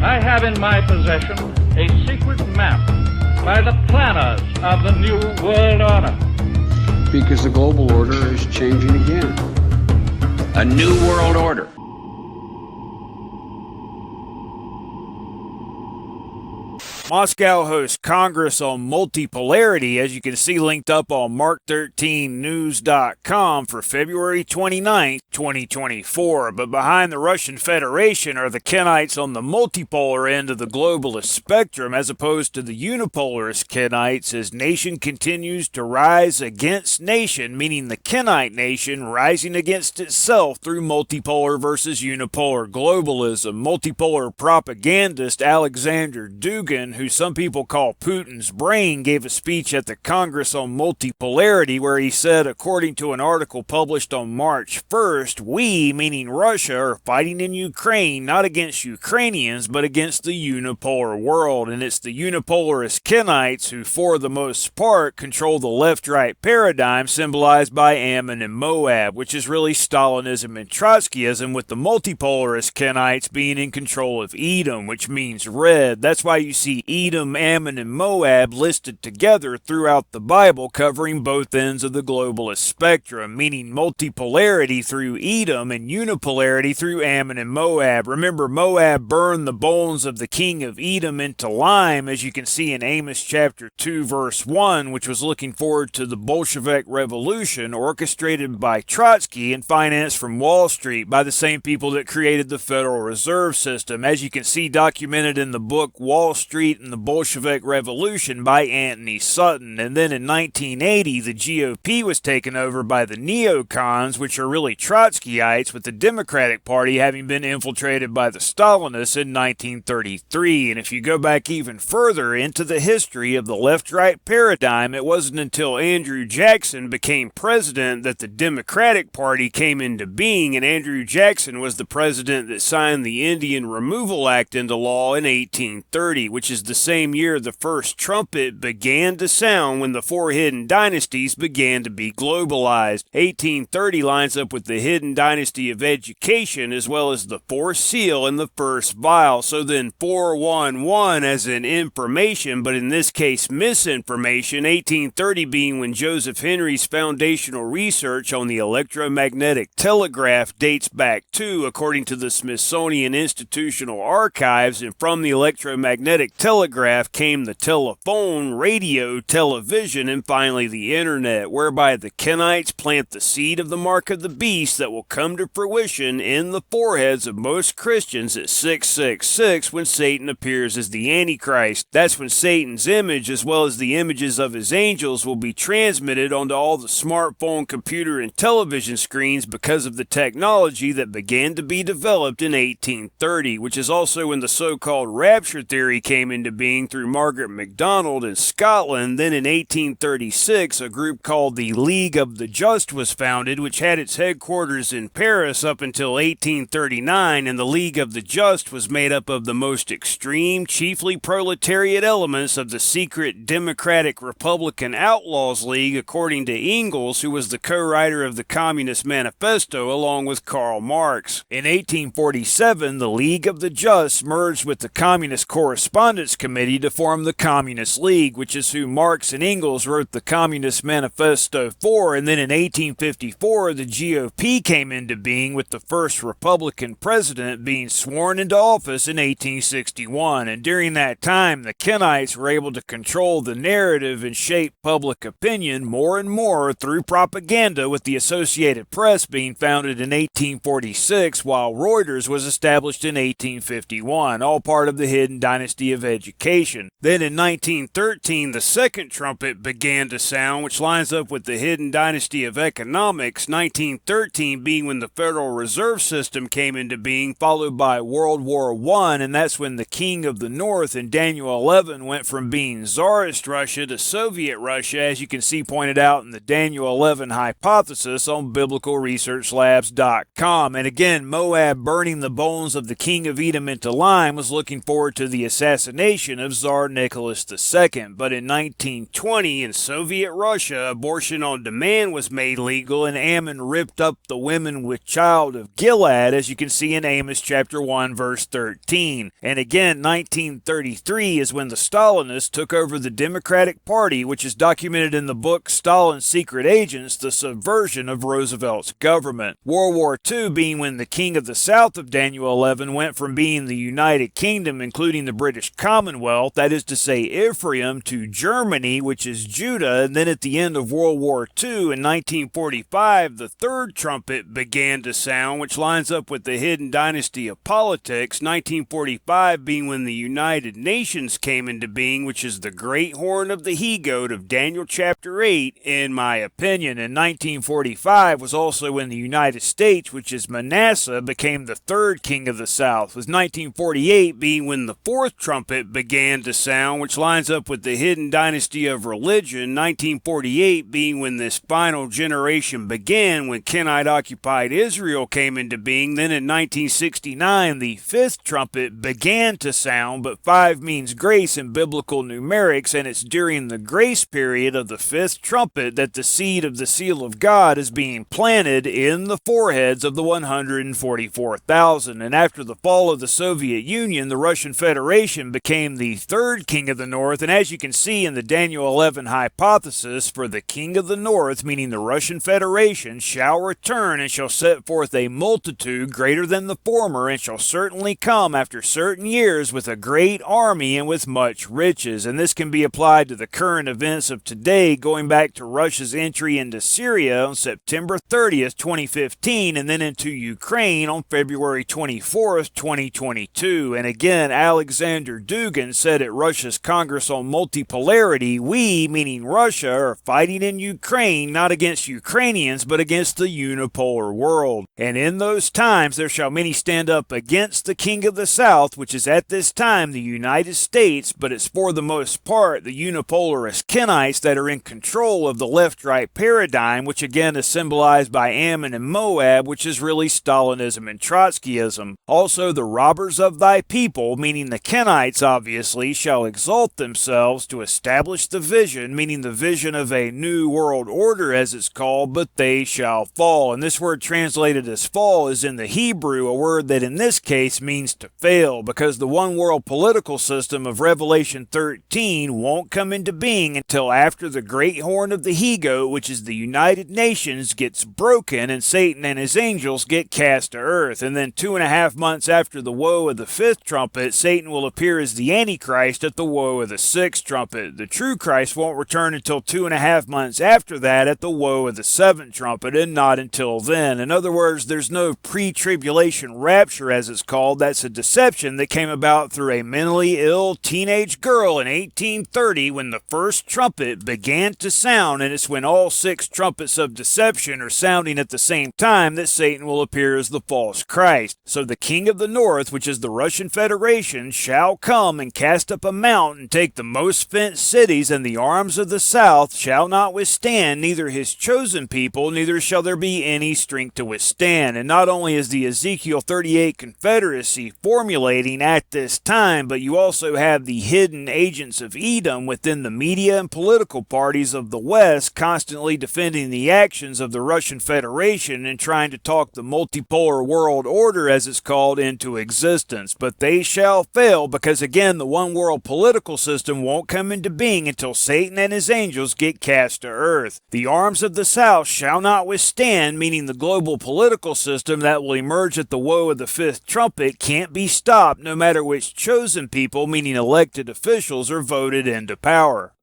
I have in my possession a secret map by the planners of the New World Order. Because the global order is changing again. A new world order. Moscow hosts Congress on multipolarity, as you can see linked up on Mark13News.com for February 29, 2024. But behind the Russian Federation are the Kenites on the multipolar end of the globalist spectrum, as opposed to the unipolarist Kenites, as nation continues to rise against nation, meaning the Kenite nation rising against itself through multipolar versus unipolar globalism. Multipolar propagandist Alexander Dugin, who some people call Putin's brain, gave a speech at the Congress on multipolarity where he said, according to an article published on March 1st, we, meaning Russia, are fighting in Ukraine not against Ukrainians but against the unipolar world, and it's the unipolarist Kenites who, for the most part, control the left-right paradigm symbolized by Ammon and Moab, which is really Stalinism and Trotskyism, with the multipolarist Kenites being in control of Edom, which means red. That's why you see Edom, Ammon, and Moab listed together throughout the Bible, covering both ends of the globalist spectrum, meaning multipolarity through Edom and unipolarity through Ammon and Moab. Remember, Moab burned the bones of the king of Edom into lime, as you can see in Amos chapter 2, verse 1, which was looking forward to the Bolshevik Revolution, orchestrated by Trotsky and financed from Wall Street by the same people that created the Federal Reserve System, as you can see documented in the book Wall Street and the Bolshevik Revolution by Anthony Sutton. And then in 1980, the GOP was taken over by the neocons, which are really Trotskyites, with the Democratic Party having been infiltrated by the Stalinists in 1933. And if you go back even further into the history of the left-right paradigm, it wasn't until Andrew Jackson became president that the Democratic Party came into being, and Andrew Jackson was the president that signed the Indian Removal Act into law in 1830, which is the same year the first trumpet began to sound when the four hidden dynasties began to be globalized. 1830 lines up with the hidden dynasty of education, as well as the fourth seal and the first vial. So then 411 as in information, but in this case misinformation. 1830 being when Joseph Henry's foundational research on the electromagnetic telegraph dates back to, according to the Smithsonian Institutional Archives, and from the electromagnetic telegraph came the telephone, radio, television, and finally the internet, whereby the Kenites plant the seed of the mark of the beast that will come to fruition in the foreheads of most Christians at 666 when Satan appears as the Antichrist. That's when Satan's image, as well as the images of his angels, will be transmitted onto all the smartphone, computer, and television screens because of the technology that began to be developed in 1830, which is also when the so-called rapture theory came into being through Margaret MacDonald in Scotland. Then in 1836, a group called the League of the Just was founded, which had its headquarters in Paris up until 1839, and the League of the Just was made up of the most extreme, chiefly proletariat elements of the secret Democratic Republican Outlaws League, according to Engels, who was the co-writer of the Communist Manifesto along with Karl Marx. In 1847, the League of the Just merged with the Communist Correspondence Committee to form the Communist League, which is who Marx and Engels wrote the Communist Manifesto for. And then in 1854, the GOP came into being, with the first Republican president being sworn into office in 1861. And during that time, the Kenites were able to control the narrative and shape public opinion more and more through propaganda, with the Associated Press being founded in 1846, while Reuters was established in 1851, all part of the hidden dynasty of education. Then in 1913, the second trumpet began to sound, which lines up with the hidden dynasty of economics, 1913 being when the Federal Reserve System came into being, followed by World War I, and that's when the King of the North in Daniel 11 went from being Tsarist Russia to Soviet Russia, as you can see pointed out in the Daniel 11 hypothesis on biblicalresearchlabs.com. And again, Moab burning the bones of the King of Edom into lime was looking forward to the assassination assassination of Tsar Nicholas II. But in 1920, in Soviet Russia, abortion on demand was made legal, and Ammon ripped up the women with child of Gilead, as you can see in Amos chapter 1, verse 13. And again, 1933 is when the Stalinists took over the Democratic Party, which is documented in the book Stalin's Secret Agents, the subversion of Roosevelt's government. World War II being when the King of the South of Daniel 11 went from being the United Kingdom, including the British Commonwealth, that is to say Ephraim, to Germany, which is Judah, and then at the end of World War II in 1945, the third trumpet began to sound, which lines up with the hidden dynasty of politics, 1945 being when the United Nations came into being, which is the great horn of the he-goat of Daniel chapter 8, in my opinion. And 1945 was also when the United States, which is Manasseh, became the third king of the South, with 1948 being when the fourth trumpet began to sound, which lines up with the hidden dynasty of religion, 1948 being when this final generation began, when Kenite-occupied Israel came into being. Then in 1969, the fifth trumpet began to sound, but 5 means grace in biblical numerics, and it's during the grace period of the fifth trumpet that the seed of the seal of God is being planted in the foreheads of the 144,000. And after the fall of the Soviet Union, the Russian Federation became the third king of the North, and as you can see in the Daniel 11 hypothesis, for the king of the North, meaning the Russian Federation, shall return and shall set forth a multitude greater than the former, and shall certainly come after certain years with a great army and with much riches. And this can be applied to the current events of today, going back to Russia's entry into Syria on September 30th, 2015, and then into Ukraine on February 24th, 2022. And again, Alexander Dugin said at Russia's Congress on Multipolarity, we, meaning Russia, are fighting in Ukraine not against Ukrainians, but against the unipolar world. And in those times there shall many stand up against the king of the South, which is at this time the United States, but it's for the most part the unipolarist Kenites that are in control of the left-right paradigm, which again is symbolized by Ammon and Moab, which is really Stalinism and Trotskyism. Also, the robbers of thy people, meaning the Kenites obviously, shall exalt themselves to establish the vision, meaning the vision of a new world order as it's called, but they shall fall. And this word translated as fall is in the Hebrew, a word that in this case means to fail, because the one world political system of Revelation 13 won't come into being until after the great horn of the he-goat, which is the United Nations, gets broken and Satan and his angels get cast to earth. And then 2.5 months after the woe of the fifth trumpet, Satan will appear as the Antichrist at the woe of the sixth trumpet. The true Christ won't return until 2.5 months after that at the woe of the seventh trumpet, and not until then. In other words, there's no pre-tribulation rapture as it's called. That's a deception that came about through a mentally ill teenage girl in 1830 when the first trumpet began to sound, and it's when all 6 trumpets of deception are sounding at the same time that Satan will appear as the false Christ. So the king of the north, which is the Russian Federation, shall come and cast up a mount and take the most fenced cities, and the arms of the south shall not withstand neither his chosen people, neither shall there be any strength to withstand. And not only is the Ezekiel 38 Confederacy formulating at this time, but you also have the hidden agents of Edom within the media and political parties of the West constantly defending the actions of the Russian Federation and trying to talk the multipolar world order, as it's called, into existence. But they shall fail because, again, the one world political system won't come into being until Satan and his angels get cast to earth. The arms of the South shall not withstand, meaning the global political system that will emerge at the woe of the fifth trumpet can't be stopped no matter which chosen people, meaning elected officials, are voted into power.